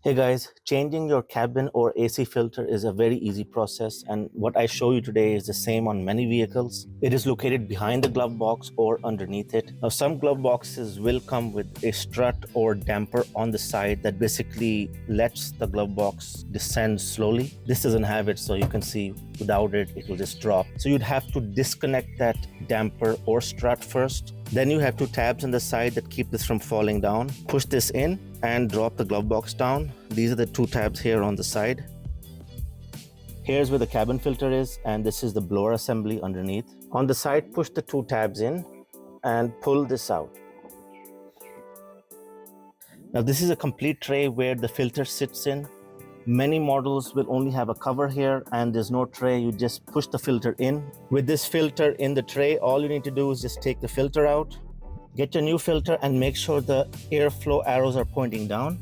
Hey guys, changing your cabin or AC filter is a very easy process, and what I show you today is the same on many vehicles. It is located behind the glove box or underneath it. Now, some glove boxes will come with a strut or damper on the side that basically lets the glove box descend slowly. This doesn't have it, so you can see without it, it will just drop. So you'd have to disconnect that damper or strut first. Then you have two tabs on the side that keep this from falling down. Push this in and drop the glove box down. These are the two tabs here on the side. Here's where the cabin filter is, and this is the blower assembly underneath. On the side, push the two tabs in and pull this out. Now this is a complete tray where the filter sits in. Many models will only have a cover here and there's no tray. You just push the filter in. With this filter in the tray, all you need to do is just take the filter out, get your new filter and make sure the airflow arrows are pointing down,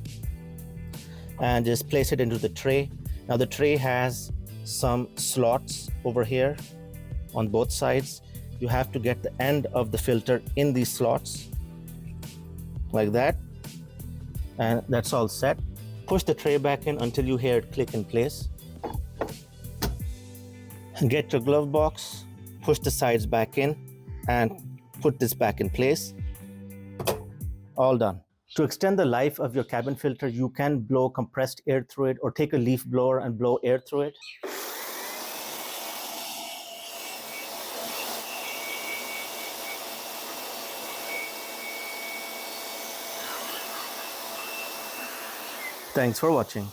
and just place it into the tray. Now the tray has some slots over here on both sides. You have to get the end of the filter in these slots like that, and that's all set. Push the tray back in until you hear it click in place. Get your glove box, push the sides back in and put this back in place. All done. To extend the life of your cabin filter, you can blow compressed air through it or take a leaf blower and blow air through it. Thanks for watching.